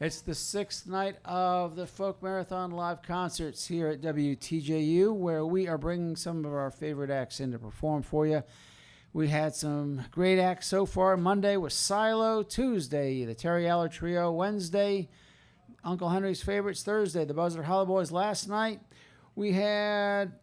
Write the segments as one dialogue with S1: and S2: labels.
S1: It's the sixth night of the Folk Marathon live concerts here at WTJU, where we are bringing some of our favorite acts in to perform for you. We had some great acts so far. Monday was Silo. Tuesday, the Terry Aller Trio. Wednesday, Uncle Henry's Favorites. Thursday, the Buzzard Hollow Boys. Last night, we had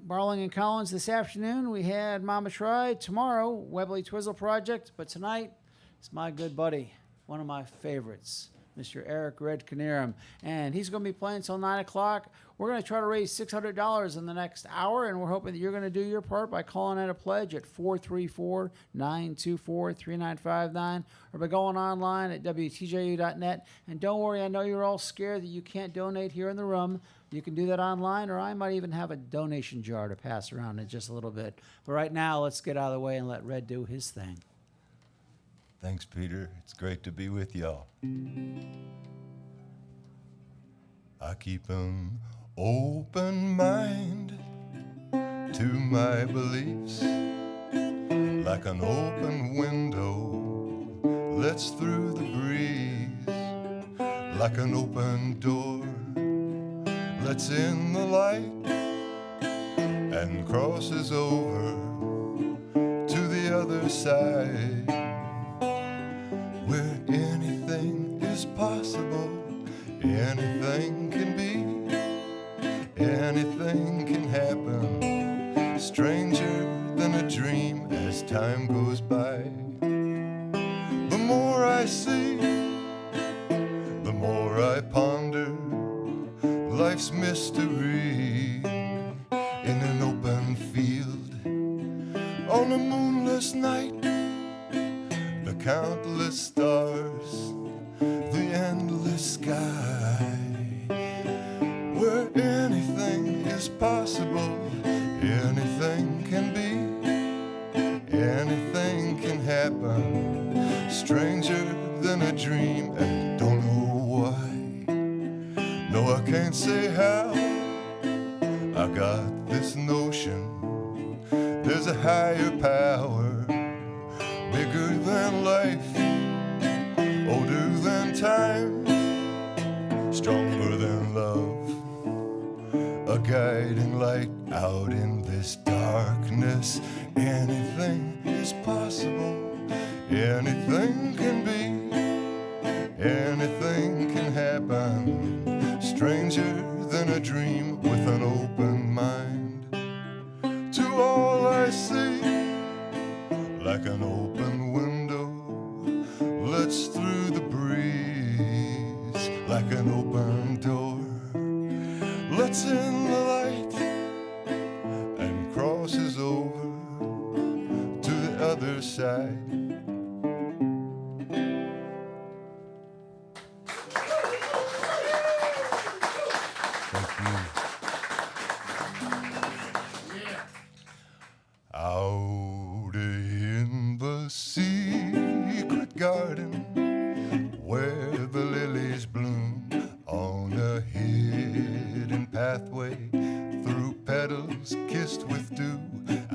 S1: Barling and Collins. This afternoon, we had Mama Tried. Tomorrow, Webley Twizzle Project. But tonight, it's my good buddy, one of my favorites, Mr. Erick Knierim, and he's going to be playing till 9 o'clock. We're going to try to raise $600 in the next hour, and we're hoping that you're going to do your part by calling out a pledge at 434-924-3959 or by going online at WTJU.net. And don't worry, I know you're all scared that you can't donate here in the room. You can do that online, or I might even have a donation jar to pass around in just a little bit. But right now, let's get out of the way and let Red do his thing.
S2: Thanks, Peter. It's great to be with y'all. I keep an open mind to my beliefs, like an open window lets through the breeze, like an open door lets in the light and crosses over to the other side, where anything is possible, anything can be, anything can happen, stranger than a dream as time goes by. The more I see, the more I ponder life's mystery in an open field on a moonless night. The countless stars, the endless sky, where anything is possible, anything can be, anything can happen, stranger than a dream, and don't know why. No, I can't say how. I got this notion there's a higher power, bigger than life, older than time, stronger than love, a guiding light out in this darkness. Anything is possible, anything can be, anything can happen, stranger than a dream with an open mind. To all I see, like an open window lets through the breeze, like an open door lets in the light and crosses over to the other side. Thank you. Out in the secret garden where the lilies bloom, on a hidden pathway through petals kissed with dew,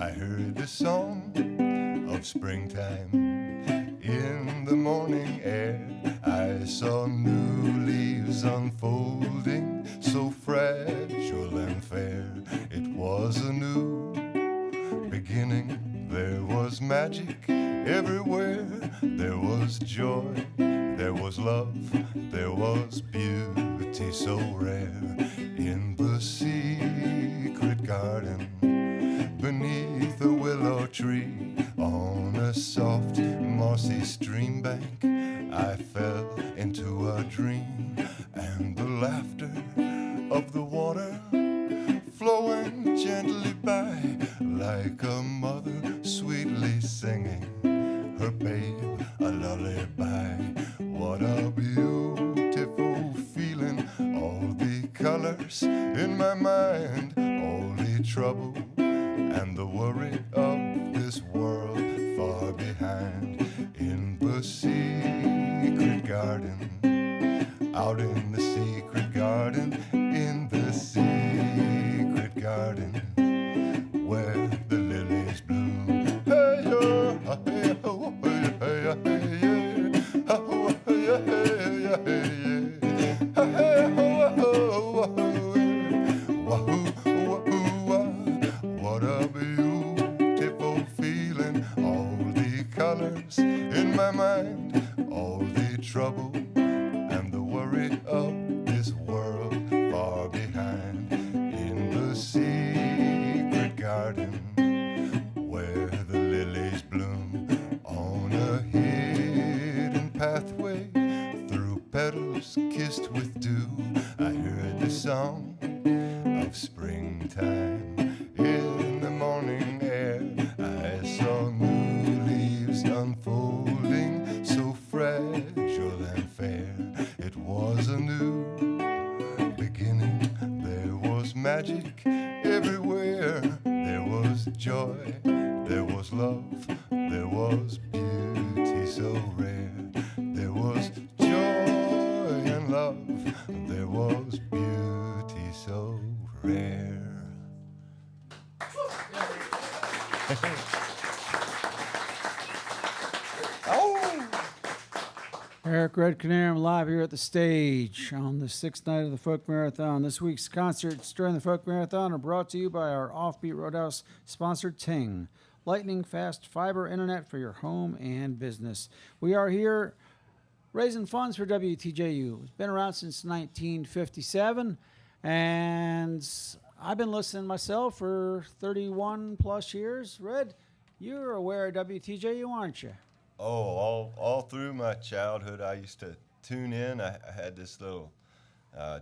S2: I heard the song of springtime in the morning air. I saw new leaves unfolding, so fragile and fair. It was a new beginning. There was magic everywhere. There was joy, there was love, there was beauty so rare. In the secret garden, beneath a willow tree, on a soft mossy stream bank, I fell into a dream, and the laughter of the water flowing gently by, like a mother sweetly singing her babe a lullaby. What a beautiful feeling, all the colors in my mind, all the trouble and the worry of this world far behind. In the secret garden, out in the secret garden, in the secret garden where the lilies bloom. Hey, oh, hey, oh, hey, hey, hey, oh, hey, hey, hey, hey. all the colors in my mind, all the trouble and the worry of this world far behind. In the secret garden where the lilies bloom, on a hidden pathway through petals kissed with dew, I heard the song of springtime. In the morning air I saw new leaves unfolding, so fragile and fair. It was a new beginning. There was magic everywhere. There was joy, there was love, there was beauty so rare. There was joy and love, there was beauty so rare. Oh!
S1: Eric, Red Knierim live here at the stage on the 6th night of the Folk Marathon. This week's concerts during the Folk Marathon are brought to you by our Offbeat Roadhouse sponsor, Ting. Lightning fast fiber internet for your home and business. We are here raising funds for WTJU. It's been around since 1957, and I've been listening myself for 31 plus years. Red, you're aware of WTJU, aren't you?
S2: Oh, all through my childhood, I used to tune in. I had this little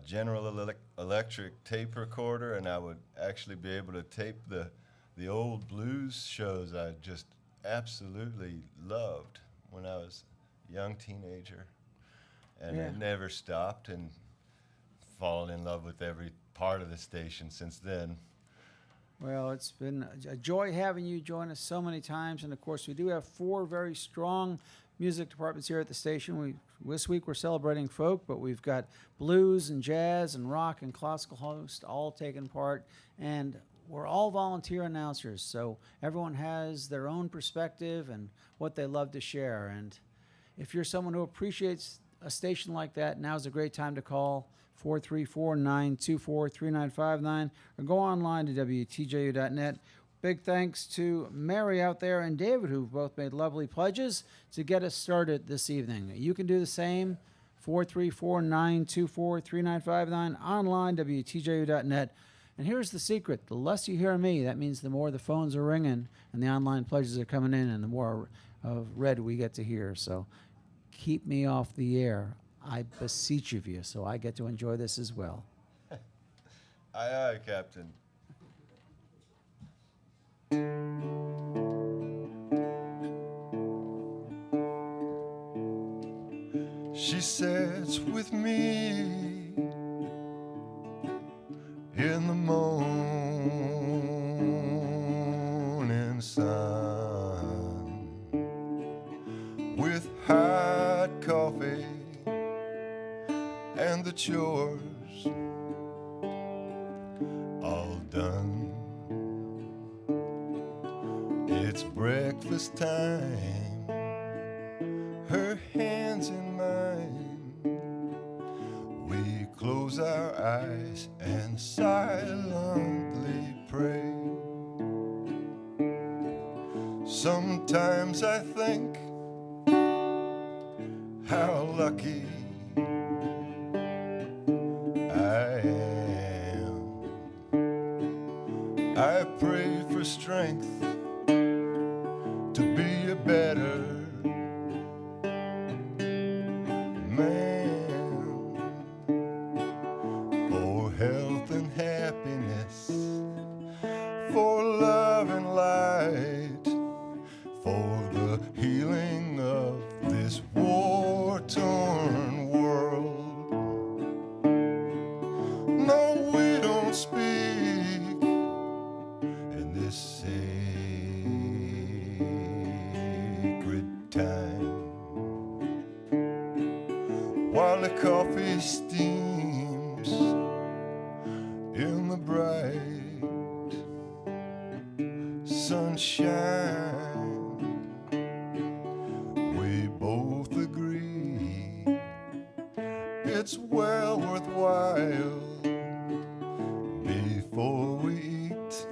S2: General Electric tape recorder, and I would actually be able to tape the old blues shows I just absolutely loved when I was a young teenager. And it never stopped, and fallen in love with every part of the station since then.
S1: Well, it's been a joy having you join us so many times. And, of course, we do have 4 very strong music departments here at the station. This week we're celebrating folk, but we've got blues and jazz and rock and classical hosts all taking part. And we're all volunteer announcers, so everyone has their own perspective and what they love to share. And if you're someone who appreciates a station like that, now's a great time to call 434-924-3959 or go online to WTJU.net. Big thanks to Mary out there and David, who've both made lovely pledges to get us started this evening. You can do the same, 434-924-3959, online, WTJU.net. And here's the secret. The less you hear me, that means the more the phones are ringing and the online pledges are coming in and the more of Red we get to hear. So keep me off the air, I beseech of you, so I get to enjoy this as well.
S2: Aye, Captain. She sits with me in the morning sun with hot coffee and the chores all done. It's breakfast time, her hands in mine. We close our eyes and silently pray. Sometimes I think how lucky I am. I pray for strength to be a better man, for health and happiness, for love and light, for the healing of this war-torn world. No, we don't speak in this sacred time. While the coffee steams in the bright sunshine, we both agree it's well worthwhile before we eat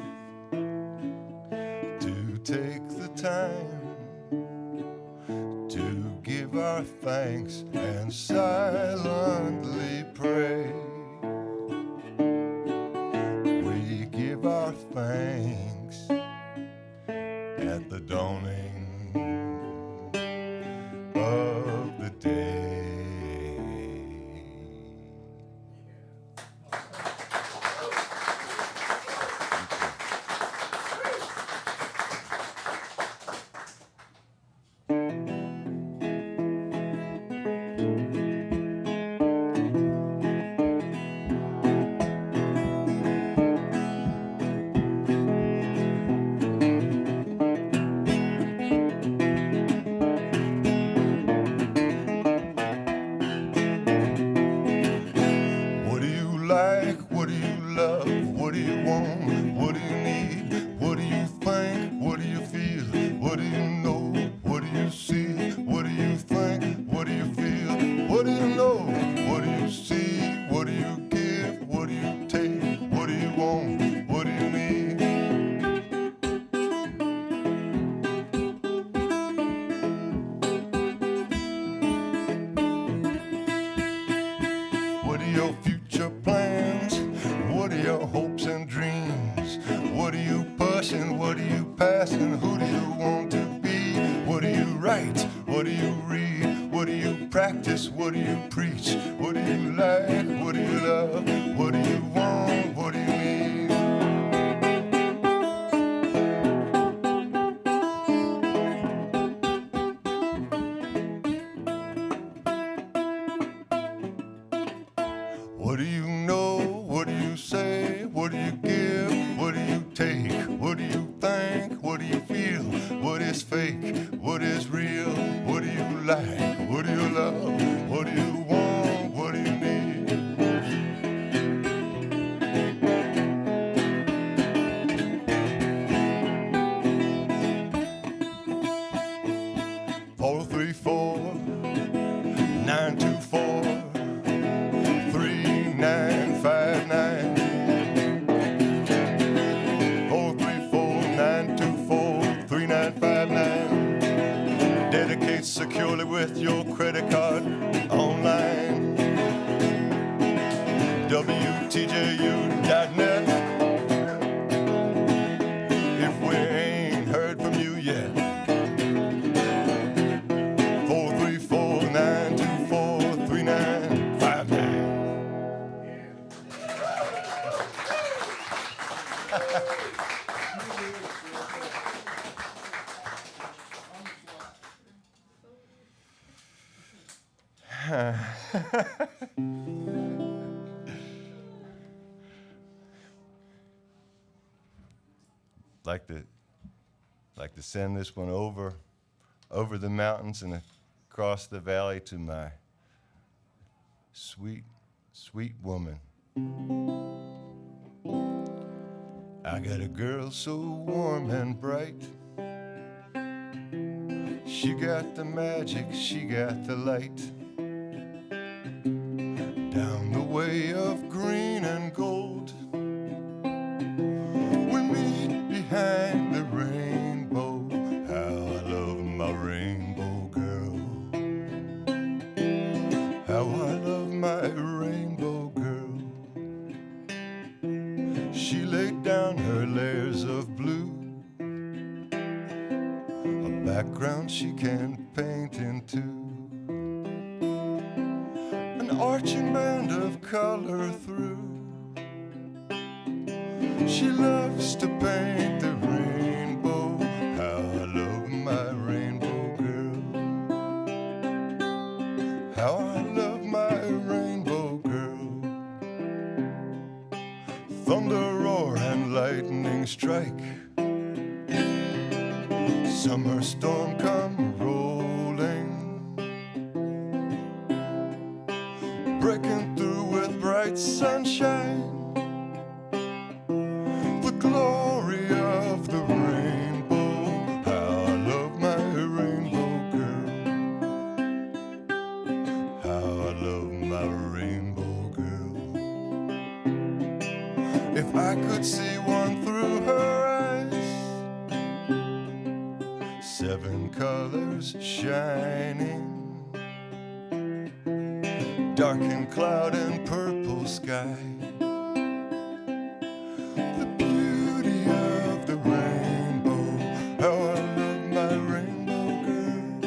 S2: to take the time to give our thanks and silently pray. We give our thanks at the dawning of the day. What do you like? What do you love? What do you want? What do you need? What do you think? What do you feel? What do you know? What do you see? What do you think? What do you feel? What do you know? What do you see? What do you give? What do you take? What do you want? What do you need? What are your future plans? What are your hopes and dreams? What are you pushing? What are you passing? Who do you want to be? What do you write? What do you read? What do you practice? What do you preach? What do you like? What do you love? What do you want? What do you need? What do you know? What do you say? What do you give? What do you take? What do you think? What do you feel? What is fake? What is real? What do you like? What do you love? What do you want? What do you need? Four, 3, 4, 9, 2, 4. 3959 434-924-3959. Dedicate securely with your credit card online. WTJU.net. If we ain't heard from you yet. 434-924-3959. Like to send this one over the mountains and across the valley to my sweet woman. I got a girl so warm and bright. She got the magic, she got the light. Down the way of green and gold, we meet behind the rainbow. How I love my rainbow girl. How I love my rainbow girl. She laid down her layers of blue, a background she can paint into, an arching band of color through. She loves to paint the rainbow. How I love my rainbow girl. How I love my rainbow girl. Thunder roar and lightning strike. Summer storm come rolling, breaking through with bright sunshine. The glory of the rainbow. How I love my rainbow girl. How I love my rainbow girl. If I could see one through her eyes, 7 colors shining, darkened cloud and purple sky. The beauty of the rainbow, how I love my rainbow girl,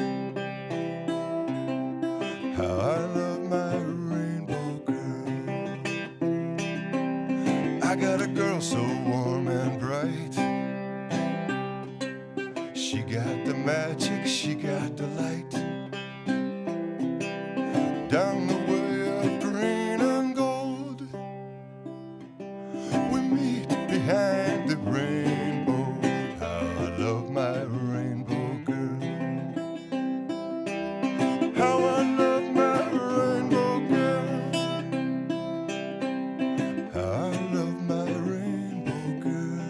S2: how I love my rainbow girl. I got a girl so warm and bright, she got the magic, she got the light. Down the way of green and gold, we meet behind the rainbow. How I love my rainbow girl, how I love my rainbow girl, how I love my rainbow girl,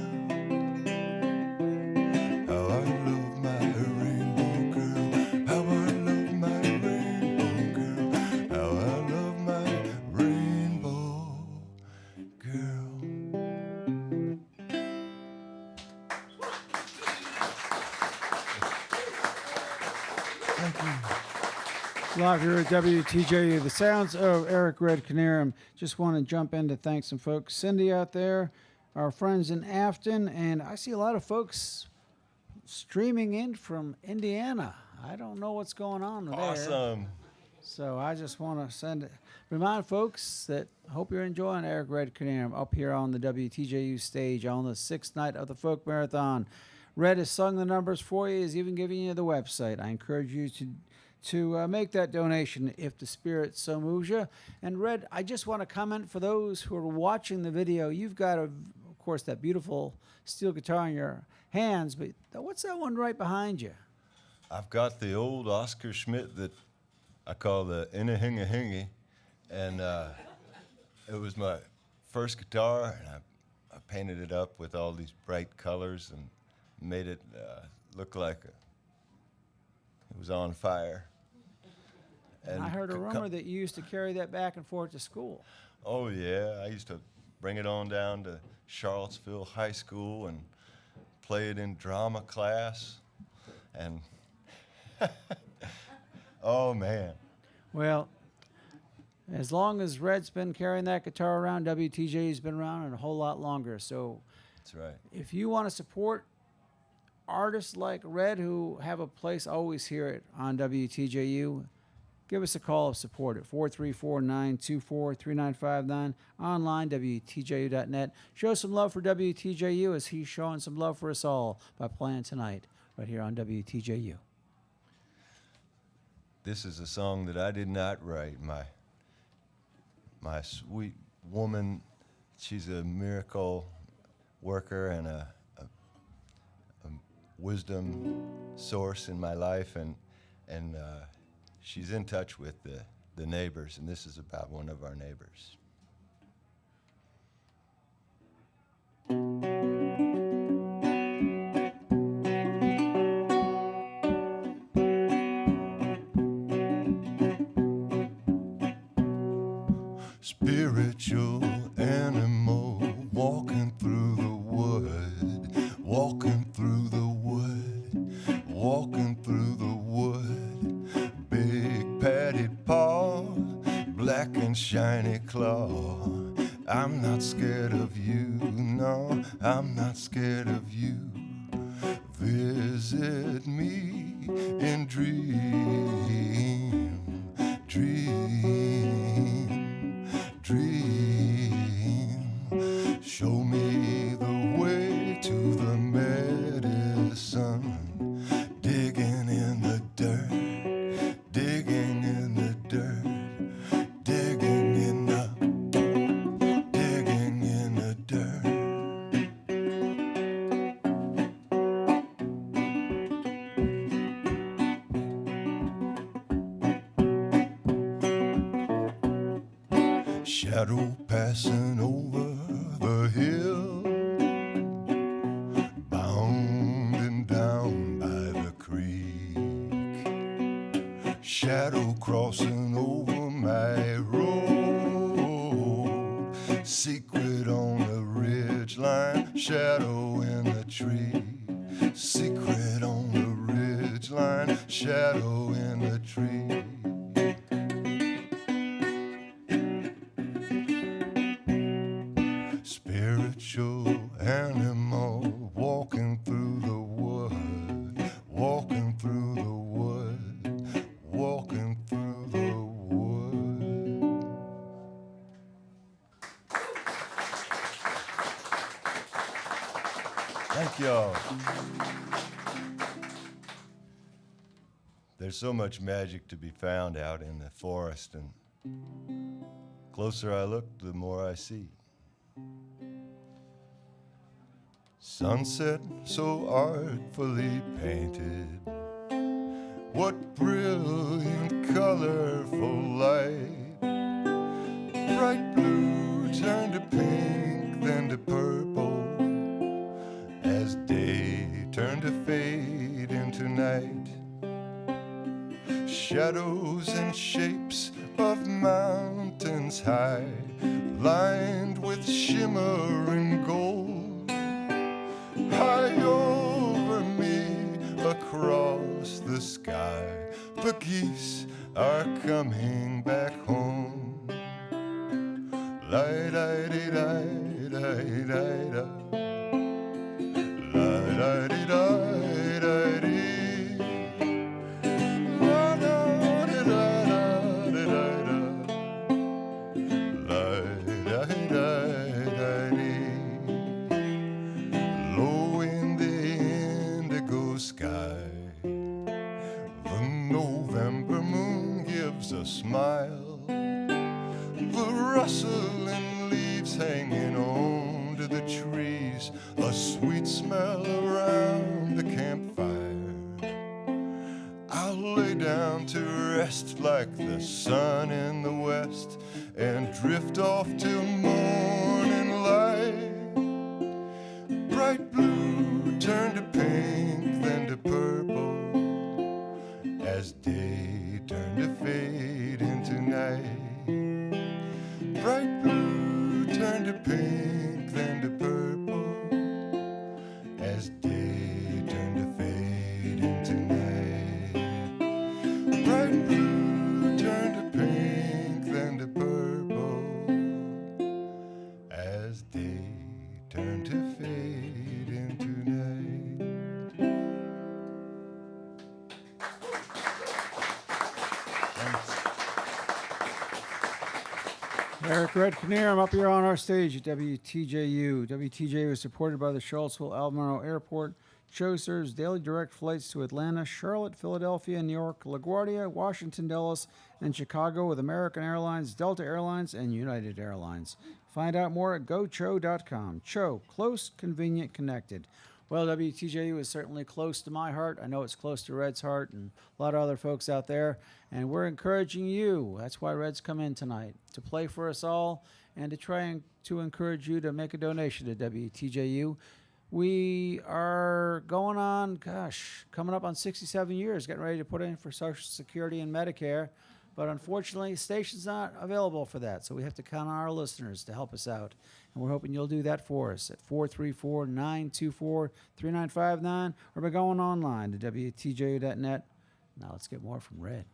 S2: how I love my rainbow girl, how I love my rainbow girl, how I love my rainbow girl.
S1: Live here at WTJU, the sounds of Eric Knierim. Just want to jump in to thank some folks. Cindy out there, our friends in Afton, and I see a lot of folks streaming in from Indiana. I don't know what's going on there.
S2: Awesome.
S1: So I just want to remind folks that I hope you're enjoying Eric Knierim up here on the WTJU stage on the 6th night of the Folk Marathon. Red has sung the numbers for you, is even giving you the website. I encourage you to make that donation if the spirit so moves you. And Red, I just want to comment for those who are watching the video, you've got, of course, that beautiful steel guitar in your hands, but what's that one right behind you?
S2: I've got the old Oscar Schmidt that I call the Inna-Hinga-Hingy, and it was my first guitar, and I painted it up with all these bright colors and made it look like it was on fire.
S1: And I heard a rumor that you used to carry that back and forth to school.
S2: Oh yeah, I used to bring it on down to Charlottesville High School and play it in drama class, and oh man.
S1: Well, as long as Red's been carrying that guitar around, WTJ's been around and a whole lot longer. So
S2: That's right.
S1: if you want to support artists like Red who have a place always here on WTJU, give us a call of support at 434-924-3959, online, WTJU.net. Show some love for WTJU as he's showing some love for us all by playing tonight right here on WTJU.
S2: This is a song that I did not write. My sweet woman, she's a miracle worker and a wisdom source in my life, and she's in touch with the neighbors, and this is about one of our neighbors. Spiritual animal walking through the wood, walking through the wood, walking through the wood. Big padded paw, black and shiny claw. I'm not scared of you, no, I'm not scared of you. Visit me in dream, dream, dream. Show me the way to the medicine. Digging in the dirt, digging in the dirt, digging in the dirt. Shadow passing over the hill, bounding down by the creek. Shadow crossing over my road, secret on the ridge line. Shadow in the tree, secret on the ridge shadow in the tree. Spiritual animal walking through the wood, walking through the wood, walking through the wood. Thank y'all. There's so much magic to be found out in the forest, and closer I look, the more I see. Sunset so artfully painted, what brilliant, colorful light. Bright blue turned to pink, then to purple, as day turned to fade into night. Shadows and shapes of mountains high, lined with shimmering gold. High over me, across the sky, the geese are coming back home. La-di-di-di-di-di-di-di, la-di-di-di-di-di. Low in the indigo sky, the November moon gives a smile. The rustling leaves hanging on to the trees, a sweet smell around the campfire. I'll lay down to rest like the sun in the west and drift off till morning light. Bright blue turned to pink, then to purple, as day turned to fade into night. Bright blue turned to pink, then to purple, as day turned to fade into night. Bright blue turned to pink, then to purple, as day turned to fade into night. Thanks.
S1: Eric read Knierim up here on our stage at WTJU. WTJU is supported by the Charlottesville-Albemarle Airport. Show serves daily direct flights to Atlanta, Charlotte, Philadelphia, New York, LaGuardia, Washington, Dulles, and Chicago with American Airlines, Delta Airlines, and United Airlines. Find out more at gocho.com. Cho, close, convenient, connected. Well, WTJU is certainly close to my heart. I know it's close to Red's heart and a lot of other folks out there. And we're encouraging you. That's why Red's come in tonight, to play for us all and to try and to encourage you to make a donation to WTJU. We are going on, coming up on 67 years, getting ready to put in for Social Security and Medicare. But unfortunately, the station's not available for that, so we have to count on our listeners to help us out. And we're hoping you'll do that for us at 434-924-3959 or by going online to WTJU.net. Now let's get more from Red.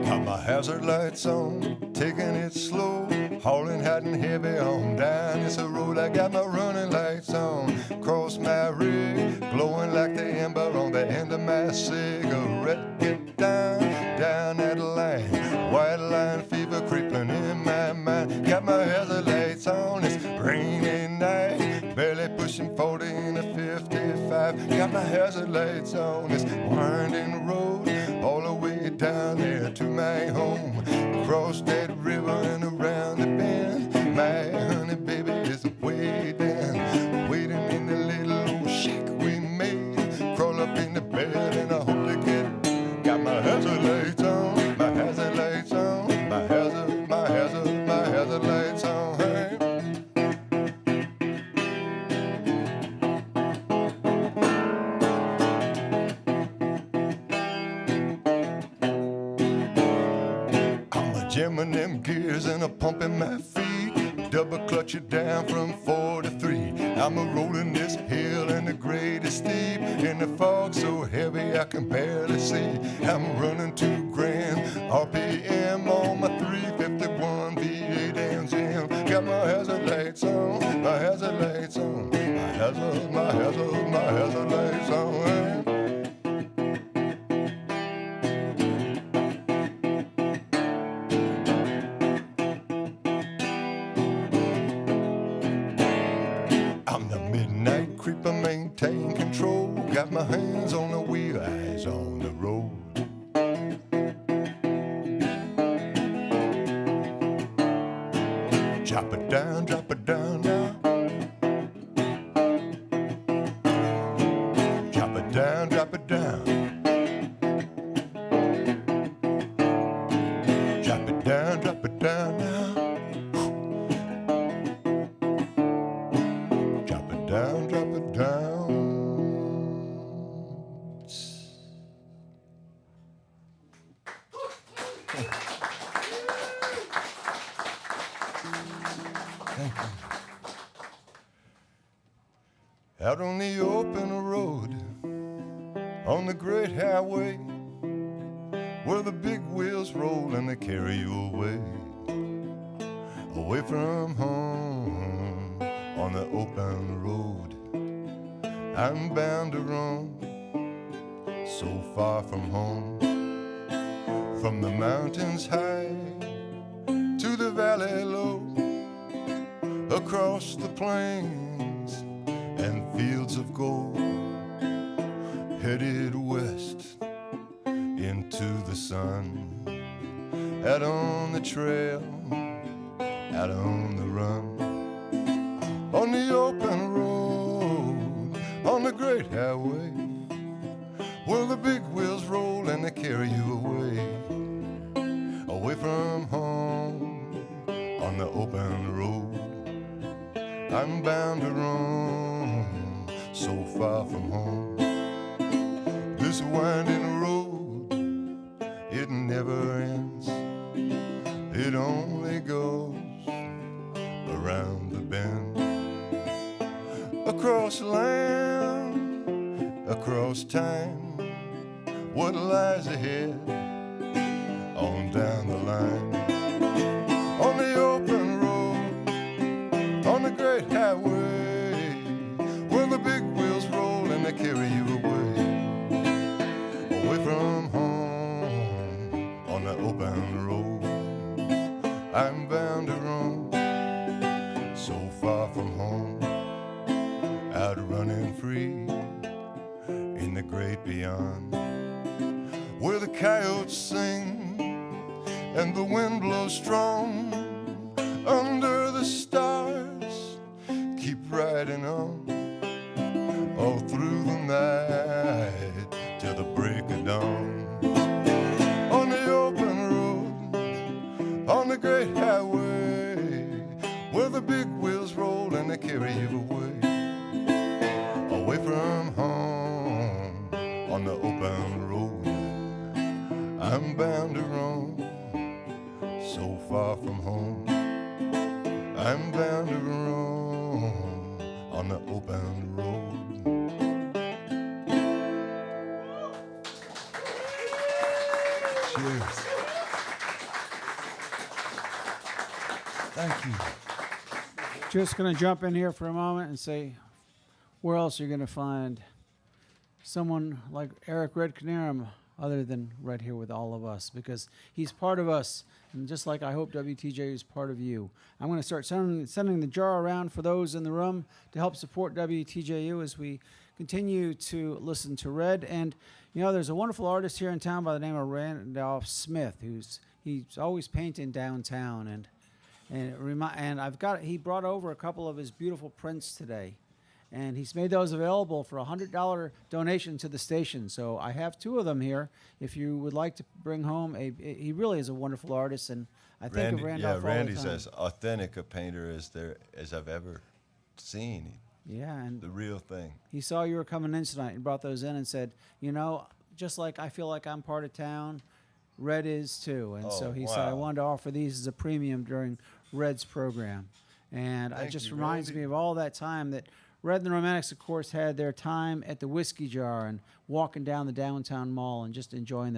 S2: Got my hazard lights on, taking it slow, hauling hot and heavy on down this road. I got my running lights on, cross my rig, glowing like the ember on the end of my cigarette. Get down, down that line, white line fever creeping in my mind. Got my hazard lights on, it's rainy night, barely pushing 40 in a 55. Got my hazard lights on, this winding road, all the way down there to my home. Across that river and around the bend, my honey baby is way down, waiting in the little old shack we made. Crawl up in the bed and I hope to get. Got my hazard lights on, my hazard lights on, my hazard lights on. Hey. jamming them gears and a pumping my feet, double clutch it down from 4 to 3. I'm a rolling this hill and the grade is steep, and the fog so heavy I can barely see. I'm running 2 grand RPM on my 351 V8 engine. Got my hazard lights on, my hazard lights on, my hazard lights on. Creeper, maintain control. Got my hands on the wheel, eyes on the road. Drop it down now. Drop it down, drop it down. Drop it down now. Drop it down, drop it down. Thank you. Out on the open road, on the great highway, where the big wheels roll and they carry you away, away from home. On the open road, I'm bound to roam, so far from home. From the mountains high to the valley low, across the plains and fields of gold, headed west into the sun, out on the trail, out on the run. On the open road, on the great highway, where the big wheels roll and they carry you away, away from home. On the open road, I'm bound to roam, so far from home. This winding road, it never ends. It only goes around the bend. Across land, across time, what lies ahead, on down the line. On the open road, on the great highway, where the big wheels roll and they carry you away, away from home. On the open road, I'm bound to roam, so far from home, out running free in the great beyond, where the coyotes sing and the wind blows strong. Under the stars, keep riding on, all through the night till the break of dawn. On the open road, on the great highway, where the big wheels roll and they carry you away, away from home. On the open road, I'm bound to roam, so far from home. I'm bound to roam on the open road. Cheers. Thank you.
S1: Just going to jump in here for a moment and say, where else are you going to find someone like Erick Knierim other than right here with all of us? Because he's part of us, and just like I hope WTJU is part of you. I'm going to start sending the jar around for those in the room to help support WTJU as we continue to listen to Red. And, you know, there's a wonderful artist here in town by the name of Randolph Smith, he's always painting downtown, and he brought over a couple of his beautiful prints today, and he's made those available for a $100 donation to the station. So I have 2 of them here. If you would like to bring home he really is a wonderful artist, and I think of Randolph all the
S2: Randy's
S1: time.
S2: as authentic a painter as I've ever seen.
S1: Yeah, and
S2: The real thing.
S1: he saw you were coming in tonight and brought those in and said, you know, just like I feel like I'm part of town, Red is too. And so
S2: Oh,
S1: he said, I
S2: wow.
S1: wanted to offer these as a premium during Red's program. And it
S2: Thank
S1: just
S2: you,
S1: reminds
S2: Randy.
S1: me of all that time that Red and the Romantics, of course, had their time at the Whiskey Jar and walking down the downtown mall and just enjoying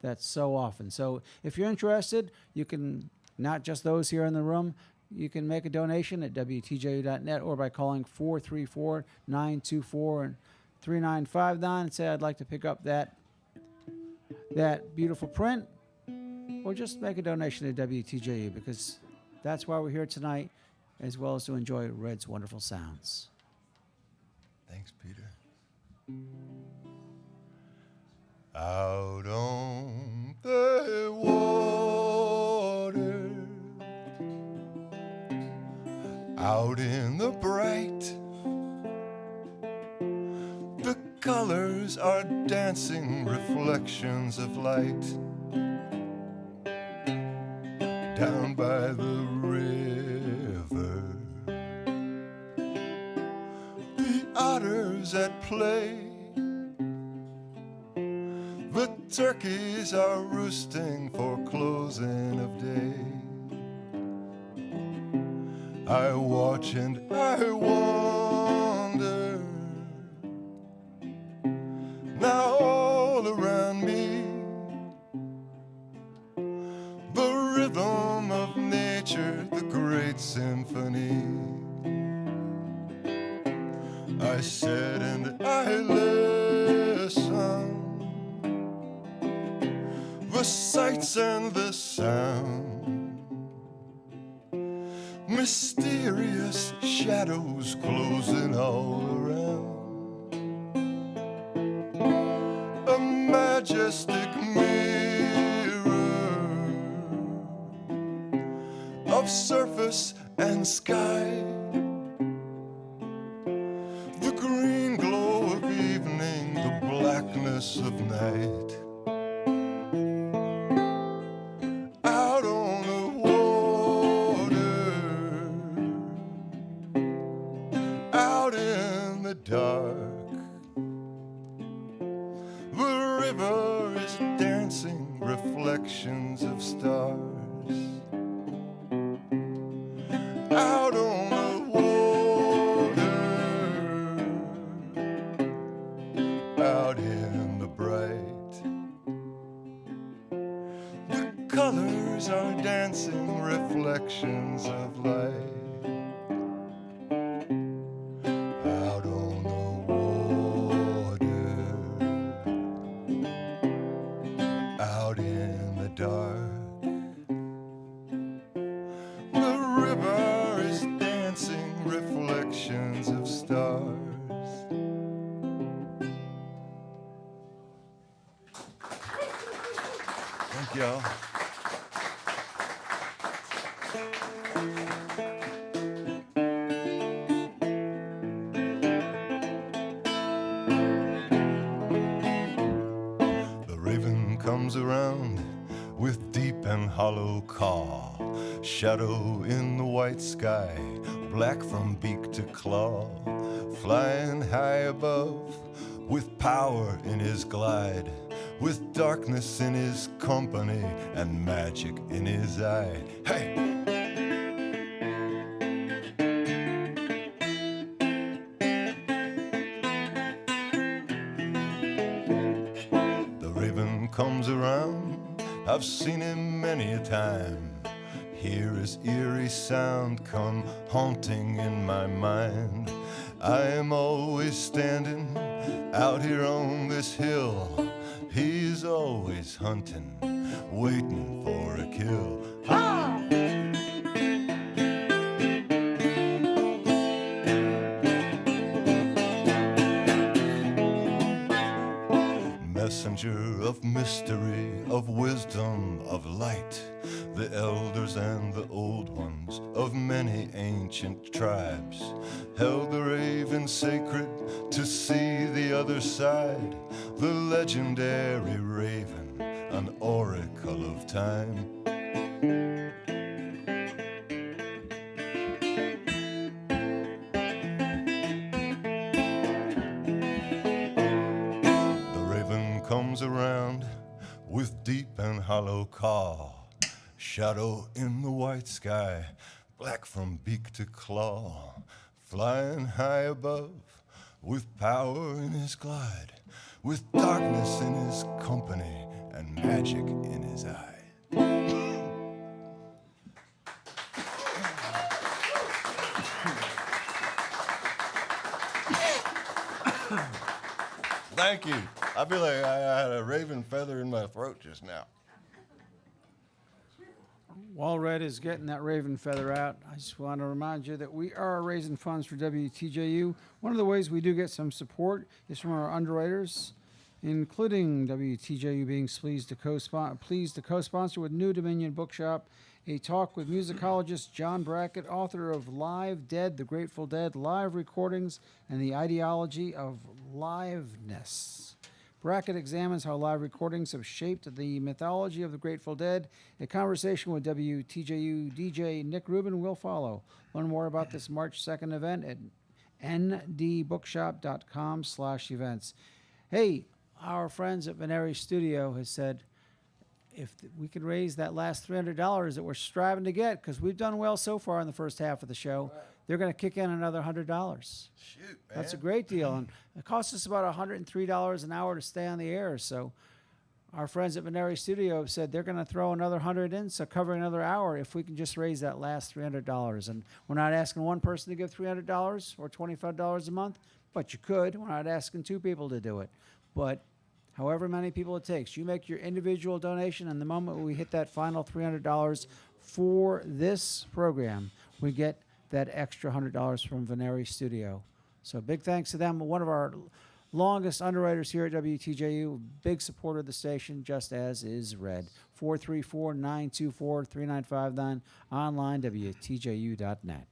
S1: that so often. So if you're interested, you can, not just those here in the room, you can make a donation at WTJU.net or by calling 434-924-3959 and say, I'd like to pick up that beautiful print, or just make a donation to WTJU, because that's why we're here tonight, as well as to enjoy Red's wonderful sounds.
S2: Thanks, Peter. Out on the water, out in the bright, the colors are dancing reflections of light. Down by the river, the otters at play, the turkeys are roosting for closing of day. I watch and I wonder, now all around me, the rhythm of nature, the great symphony. I sit and I listen, the sights and the sound, mysterious shadows closing all around, a majestic mirror of surface and sky, the green glow of evening, the blackness of night. Out on the water, out in the dark, the river is dancing reflections of stars. Out on the water, out in the bright, the colors are dancing reflections of light. Out on the water, out in the dark, the river is dancing reflections of stars. Thank y'all. The raven comes around with deep and hollow caw, shadow in the white sky, black from beak to claw, flying high above with power in his glide, with darkness in his company and magic in his eye. Hey! The raven comes around, I've seen him many a time. Hear his eerie sound come haunting in my mind. I am always standing out here on this hill. He's always hunting, waiting for a kill. Messenger of mystery, of wisdom, of light, the elders and the old ones of many ancient tribes held the raven sacred to see the other side, the legendary raven, an oracle of time. The raven comes around with deep and hollow call, shadow in the white sky, black from beak to claw, flying high above, with power in his glide, with darkness in his company and magic in his eye. Thank you. I feel like I had a raven feather in my throat just now.
S1: While Red is getting that raven feather out, I just want to remind you that we are raising funds for WTJU. One of the ways we do get some support is from our underwriters, including WTJU being pleased to co-sponsor with New Dominion Bookshop a talk with musicologist John Brackett, author of Live Dead, The Grateful Dead, Live Recordings, and the Ideology of Liveness. Brackett examines how live recordings have shaped the mythology of the Grateful Dead. A conversation with WTJU DJ Nick Rubin will follow. Learn more about this March 2nd event at ndbookshop.com/events. Hey, our friends at Veneri Studio has said, if we could raise that last $300 that we're striving to get, because we've done well so far in the first half of the show, they're going to kick in another $100.
S2: Shoot, man.
S1: That's a great deal. And it costs us about $103 an hour to stay on the air. So our friends at Veneri Studio have said they're going to throw another 100 in, so cover another hour if we can just raise that last $300. And we're not asking one person to give $300 or $25 a month, but you could. We're not asking two people to do it. But however many people it takes, you make your individual donation, and the moment we hit that final $300 for this program, we get that extra $100 from Veneri Studio. So big thanks to them. One of our longest underwriters here at WTJU, big supporter of the station, just as is Red. 434-924-3959, online, WTJU.net.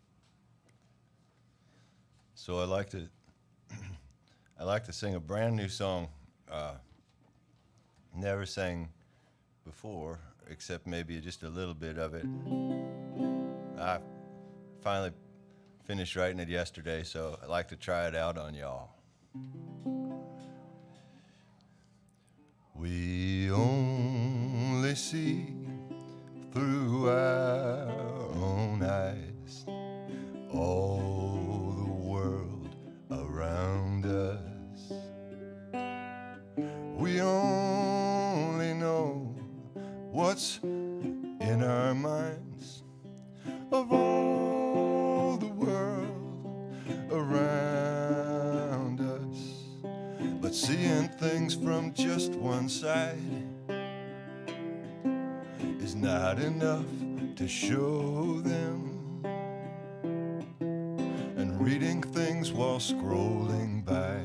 S2: So I like to sing a brand new song. Never sang before, except maybe just a little bit of it. I finally finished writing it yesterday, so I'd like to try it out on y'all. We only see through our own eyes all the world around us. We only know what's in our minds of all the world around us. But seeing things from just one side is not enough to show them. And reading things while scrolling by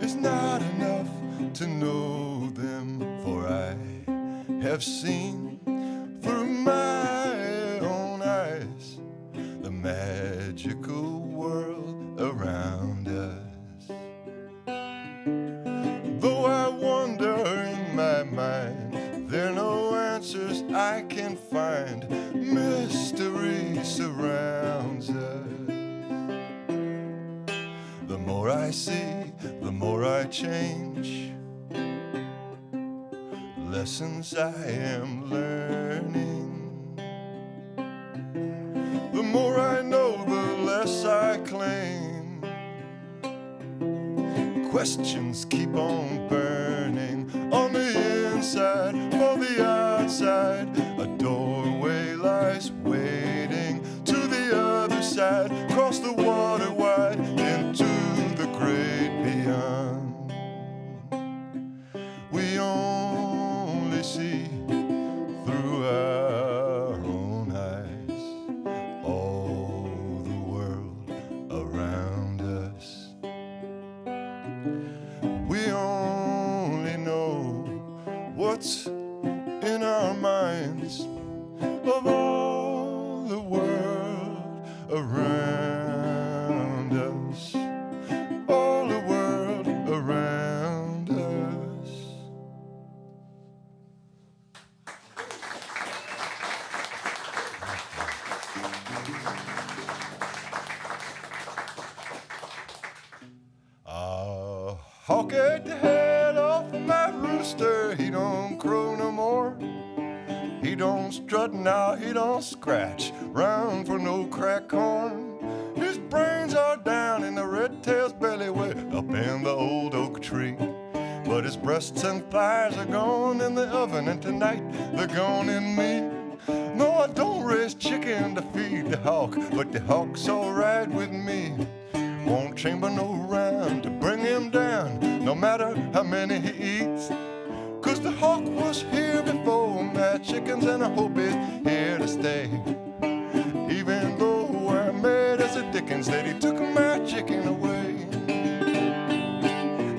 S2: is not enough to know them, for I have seen through my own eyes the magical world around us. Though I wonder in my mind, there are no answers I can find. Mystery surrounds us. The more I see, the more I change. Lessons I am learning. The more I know, the less I claim. Questions keep on burning on the inside, for the outside. A doorway lies waiting to the other side. Cross the water wide into the great beyond. We only see through our own eyes all the world around us. We only know what's in our minds of all the world around us. All the world around us. I'll hawk at the head off my roof. rooster, he don't crow no more. He don't strut now, he don't scratch round for no crack corn. His brains are down in the red-tail's belly way up in the old oak tree. But his breasts and thighs are gone in the oven, and tonight they're gone in me. No, I don't raise chicken to feed the hawk, but the hawk's alright with me. Won't chamber no round to bring him down, no matter how many he eats. 'Cause the hawk was here before my chickens, and I hope he's here to stay. Even though I'm mad as a dickens that he took my chicken away.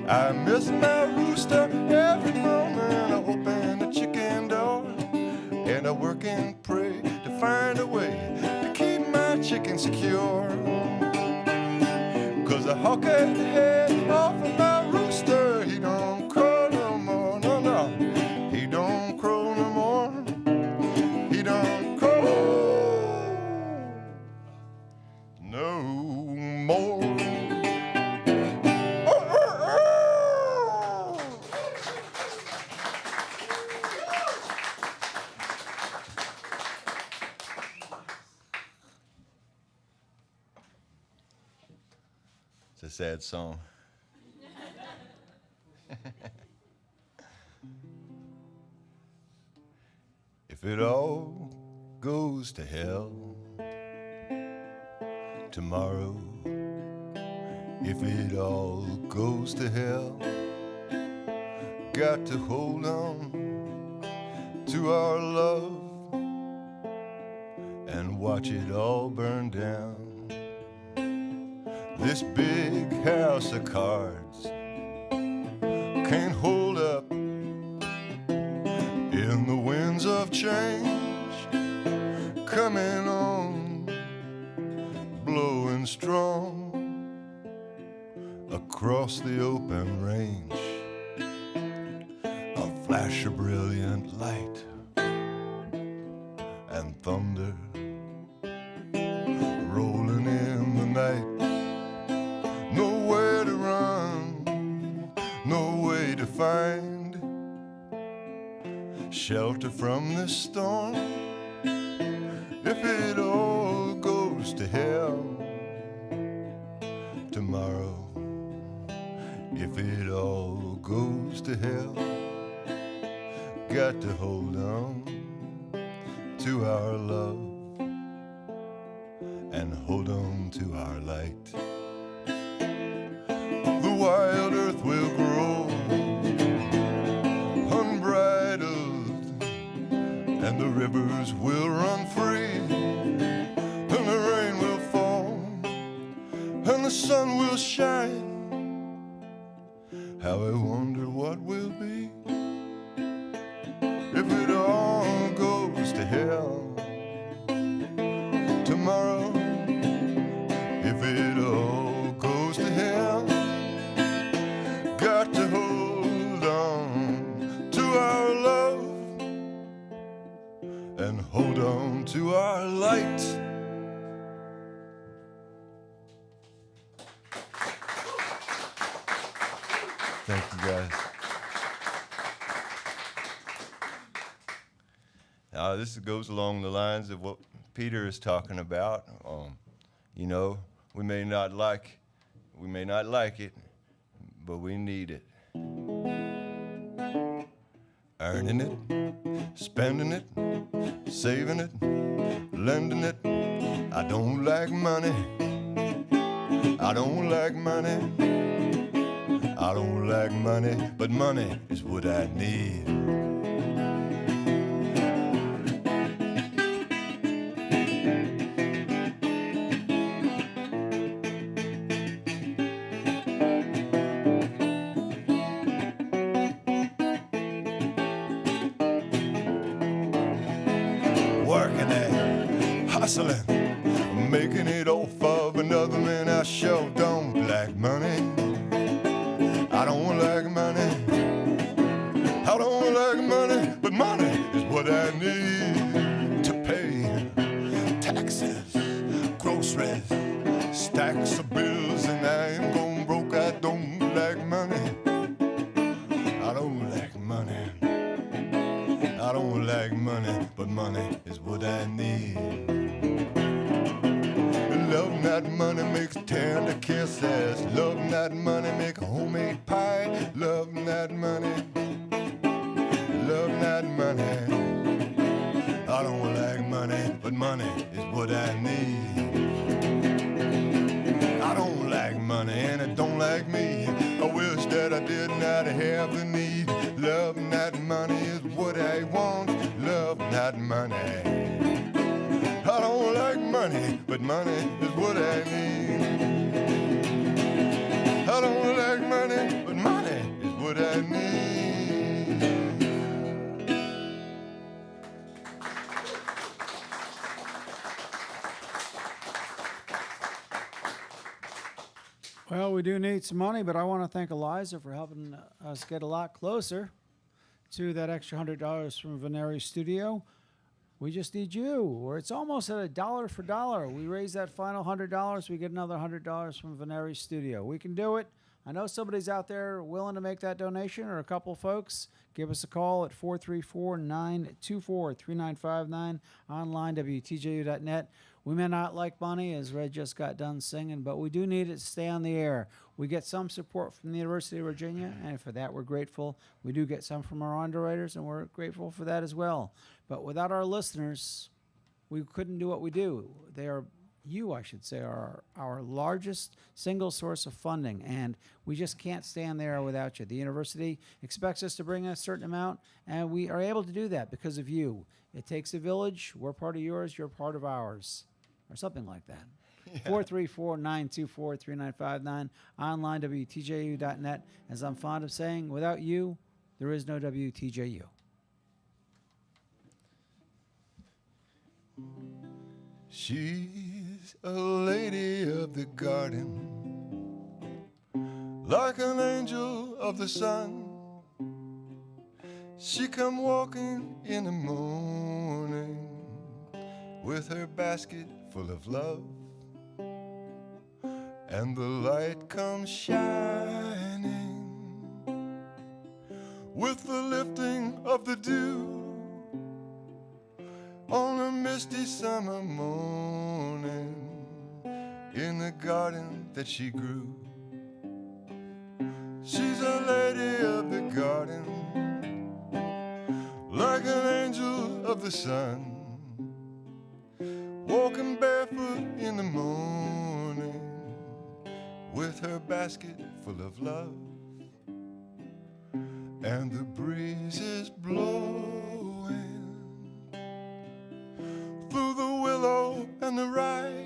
S2: I miss my rooster every morning. I open the chicken door, and I work and pray to find a way to keep my chicken secure. 'Cause the hawk had the head off of my rooster. He don't crow no more, no, no. He don't crow no more. He don't crow no more. It's a sad song. If it all goes to hell tomorrow, if it all goes to hell, got to hold on to our love and watch it all burn down. This big house of cards can't hold up in the winds of change coming on, blowing strong across the open range. A flash of brilliant light and thunder rolling in the night. Nowhere to run, no way to find shelter from this storm. If it all goes to hell tomorrow, if it all goes to hell, got to hold on to our love and hold on to our light. The wild earth will grow unbridled, and the rivers will run free, and the rain will fall, and the sun will shine. How I wonder what will be if it all goes to hell tomorrow. If it all goes to hell, got to hold on to our love and hold on to our light. Thank you, guys. Now, this goes along the lines of what Peter is talking about. You know, we may not like it, but we need it. Earning it, spending it, saving it, lending it. I don't like money. I don't like money. I don't like money, but money is what I need. Working it, hustling, making it off of another man. I sure don't like money. I don't like money. I don't like money, but money is what I need to pay taxes, groceries, stacks of bills, and I ain't going broke. I don't like money. I don't like money. don't like money, but money is what I need. Love not money makes tender kisses. Love not money make homemade pie. Love not money. Love not money. I don't like money, but money is what I need. I don't like money and it don't like me. I wish that I did not have the need. Love not money is what I want. Love not money. I don't like money, but money is what I need. I don't like money, but money is what I need.
S1: Well, we do need some money, but I want to thank Eliza for helping us get a lot closer to that extra $100 from Veneri Studio. We just need you, or it's almost at $1 for dollar. We raise that final $100, we get another $100 from Veneri Studio. We can do it. I know somebody's out there willing to make that donation, or a couple folks. Give us a call at 434-924-3959, online, WTJU.net. We may not like money, as Red just got done singing, but we do need it to stay on the air. We get some support from the University of Virginia, and for that we're grateful. We do get some from our underwriters, and we're grateful for that as well. But without our listeners, we couldn't do what we do. They are, you, I should say, are our largest single source of funding, and we just can't stand there without you. The university expects us to bring a certain amount, and we are able to do that because of you. It takes a village. We're part of yours. You're part of ours, or something like that. Yeah. 434-924-3959, online, WTJU.net. As I'm fond of saying, without you, there is no WTJU.
S2: She's a lady of the garden, like an angel of the sun. She come walking in the morning with her basket full of love, and the light comes shining with the lifting of the dew on a misty summer morning in the garden that she grew. She's a lady of the garden, like an angel of the sun, walking barefoot in the morning with her basket full of love, and the breeze is blowing through the willow and the rye.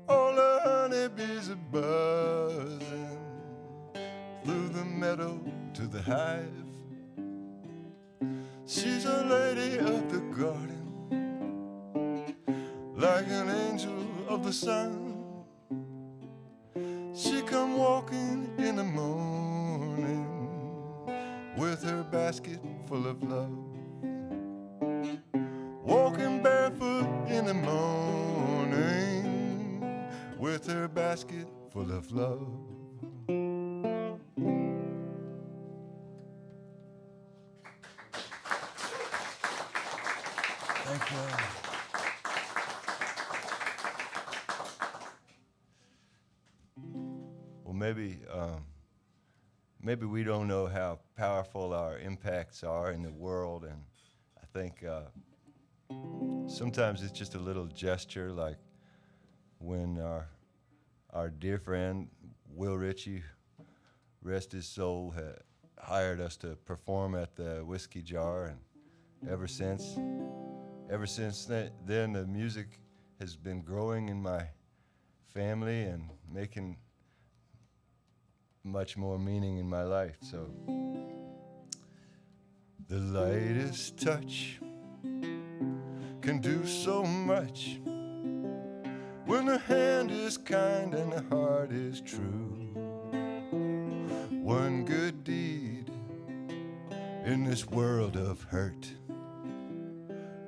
S2: All the honeybees are buzzing through the meadow to the hive. She's a lady of the garden, like an angel of the sun. She come walking in the morning with her basket full of love, walking barefoot in the morning with her basket full of love. Thank you. Well, maybe we don't know how powerful our impacts are in the world, and I think sometimes it's just a little gesture, like when our dear friend Will Ritchie, rest his soul, had hired us to perform at the Whiskey Jar, and ever since then the music has been growing in my family and making much more meaning in my life. So the lightest touch can do so much when the hand is kind and the heart is true. One good deed in this world of hurt,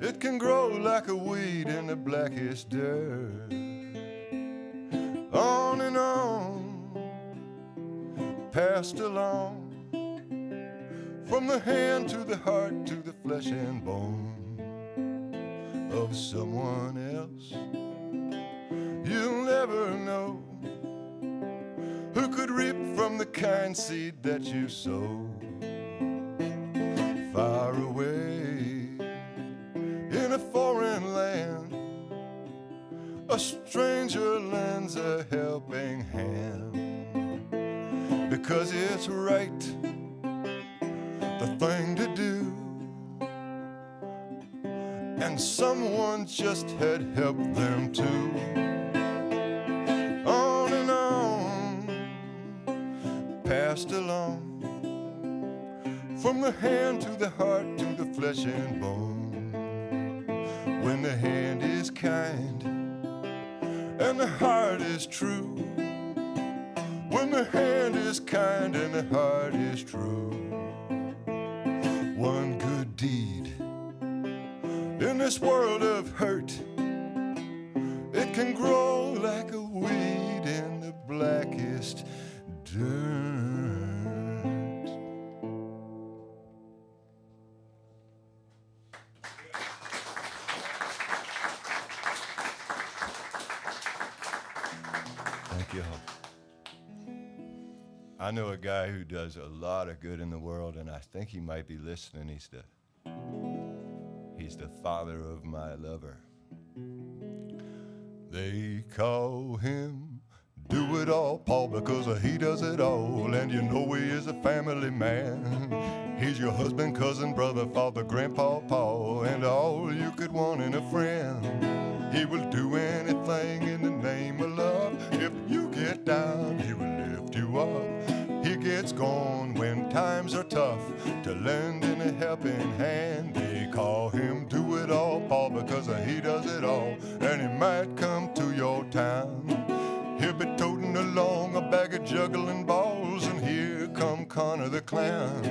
S2: it can grow like a weed in the blackest dirt. On and on, passed along from the hand to the heart to the flesh and bone of someone else. You'll never know who could reap from the kind seed that you sow. Far away in a foreign land, a stranger lends a helping hand, because it's right, the thing to do, and someone just had helped them too. On and on, passed along, from the hand to the heart to the flesh and bone. When the hand is kind and the heart is true, when the hand is kind and the heart is true, one good deed in this world of hurt, it can grow like a weed in the blackest dirt. Thank you all. I know a guy who does a lot of good in the world, and I think he might be listening. He's the father of my lover. They call him Do-It-All Paul because he does it all, and you know he is a family man. He's your husband, cousin, brother, father, grandpa, Paul, and all you could want in a friend. He will do anything in the name of love. If you get down, he will lift you up. He gets going when times are tough to lend in a helping hand. They call him Do-It-All Paul because he does it all, and he might come to your town. He'll be toting along a bag of juggling balls, and here come Connor the Clown.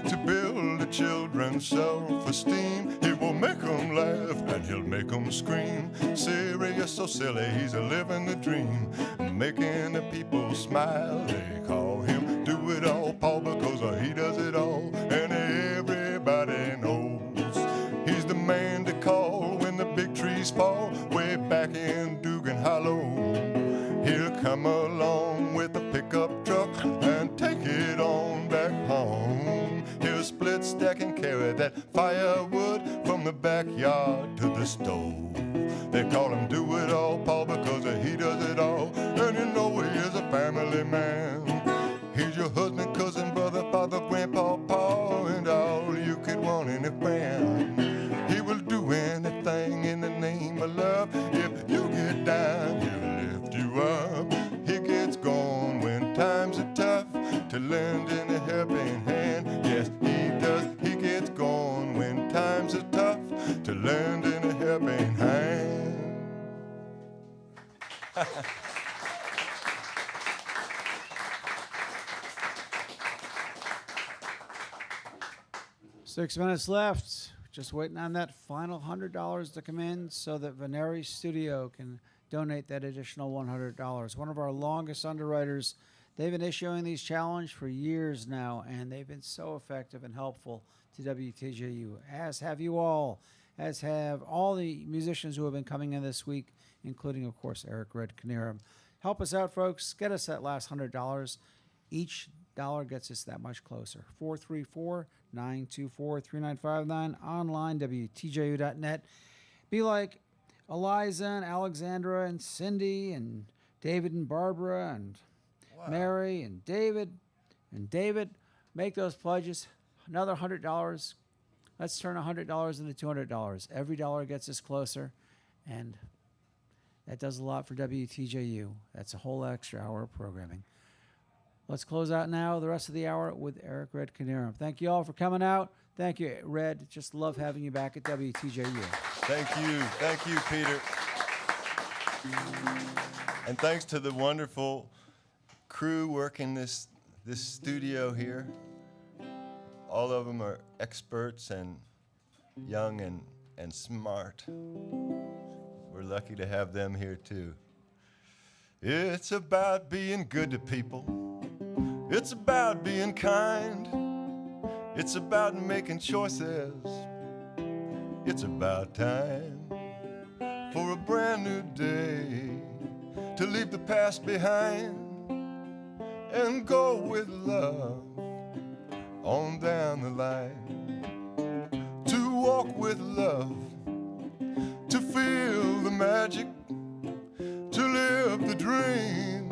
S2: To build the children's self-esteem, he will make them laugh and he'll make them scream. Serious, so silly, he's a living the dream, making the people smile. They call him Do-It-All Paul because he does it all, and everybody knows he's the man to call when the big trees fall way back in Dugan Hollow. He'll come along with a pickup truck and take it on back home. He'll split, stack, and carry that firewood from the backyard to the stove. They call him Do-It-All Paul because he does it all, and you know he is a family man. He's your husband, cousin, brother, father, grandpa, Paul, and all you could want in a friend. He will do anything in the name of love. If you get down, he'll lift you up. He gets going when times are tough to lend in a helping hand. Yes, he does. He gets going when times are tough to lend in a helping hand.
S1: 6 minutes left. Just waiting on that final $100 to come in so that Veneri Studio can donate that additional $100. One of our longest underwriters. They've been issuing these challenges for years now, and they've been so effective and helpful to WTJU, as have you all, as have all the musicians who have been coming in this week, including, of course, Erick Red Knierim. Help us out, folks. Get us that last $100. Each dollar gets us that much closer. 434-924-3959. Online, WTJU.net. Be like Eliza and Alexandra and Cindy and David and Barbara and Mary and David. Make those pledges. Another $100. Let's turn $100 into $200. Every dollar gets us closer, and that does a lot for WTJU. That's a whole extra hour of programming. Let's close out now the rest of the hour with Erick Red Knierim. Thank you all for coming out. Thank you, Red. Just love having you back at WTJU.
S2: Thank you, Peter. And thanks to the wonderful crew working this studio here. All of them are experts and young and smart. We're lucky to have them here too. It's about being good to people. It's about being kind. It's about making choices. It's about time for a brand new day, to leave the past behind and go with love on down the line. To walk with love, to feel the magic, to live the dream,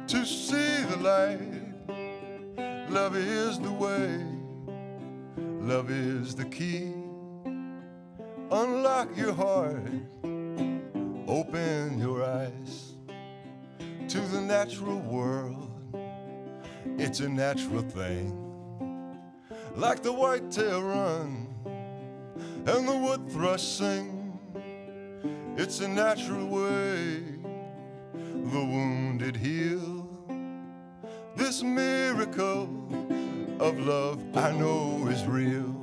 S2: to see the light. Love is the way, love is the key. Unlock your heart, open your eyes to the natural world. It's a natural thing, like the whitetail run and the wood thrush sing. It's a natural way the wounded heal. This miracle of love I know is real.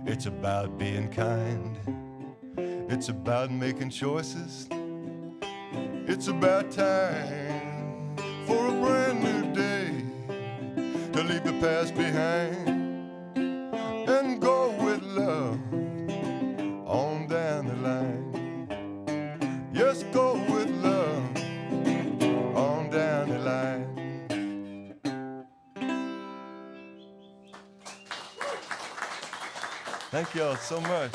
S2: It's about being kind. It's about making choices. It's about time for a brand new day, to leave the past behind and go with love on down the line. Yes, go with love on down the line. Thank y'all so much.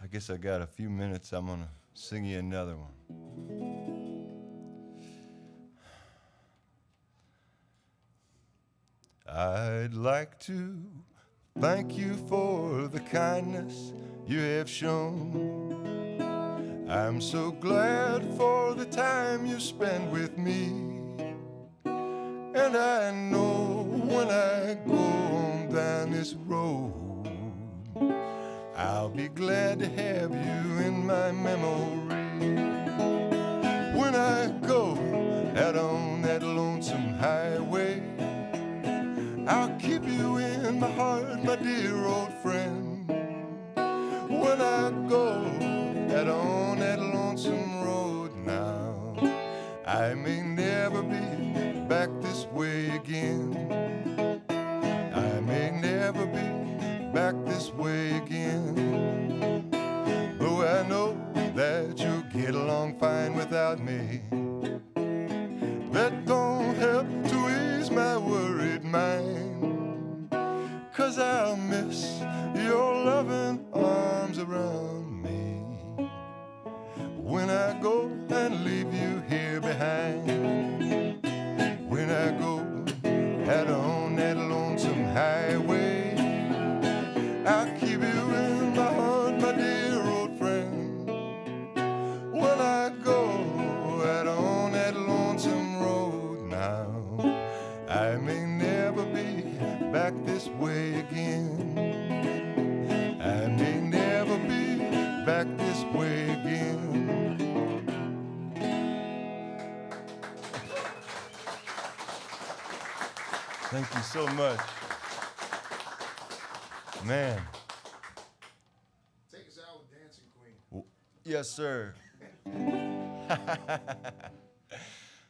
S2: I guess I got a few minutes. I'm gonna sing you another one. I'd like to thank you for the kindness you have shown. I'm so glad for the time you spend with me. And I know when I go on down this road, I'll be glad to have you in my memory. When I go out on that lonesome highway, I'll keep you in my heart, my dear old friend. When I go out on that lonesome road now, I may never be back this way again. I may never be back this way again. Though I know that you'll get along fine without me, that don't help to ease my worried mind. 'Cause I'll miss your loving arms around me when I go and leave you here behind. When I go out on that lonesome highway, I'll keep you in my heart, my dear old friend. When I go out on that lonesome road now, I may never be back this way again. I may never be back this way again. Thank you so much. Man.
S3: Take us out with Dancing Queen.
S2: Yes, sir.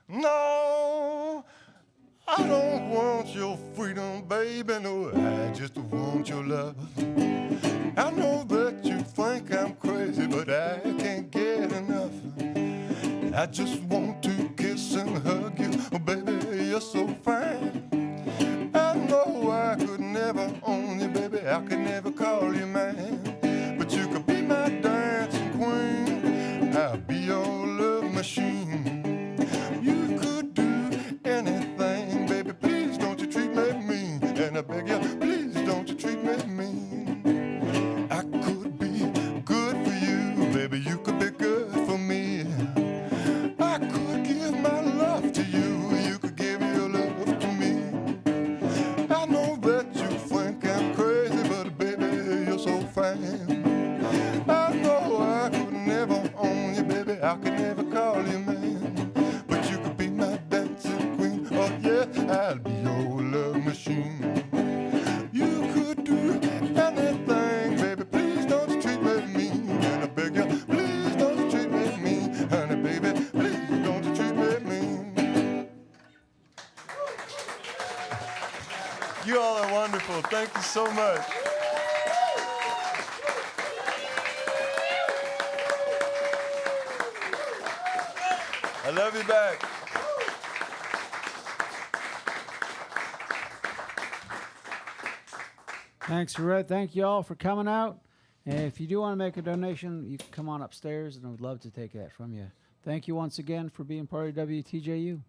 S2: No, I don't want your freedom, baby. No, I just want your love. I know that you think I'm crazy, but I can't get enough. I just want to kiss and hug you. Oh, baby, you're so fine. I know I could never own you, baby. I could never call you mine. But you could be my dancing queen. I'll be your love machine. You could do anything, baby. Please don't you treat me mean. And I beg you, please don't you treat me mean. I could be good for you, baby. You could be good for me. I could give my love to you. You could give your love to me. I know that you think I'm crazy, but baby, You all are wonderful. Thank you so much. I love you back.
S1: Thanks, Red. Thank you all for coming out. And if you do want to make a donation, you can come on upstairs, and I would love to take that from you. Thank you once again for being part of WTJU.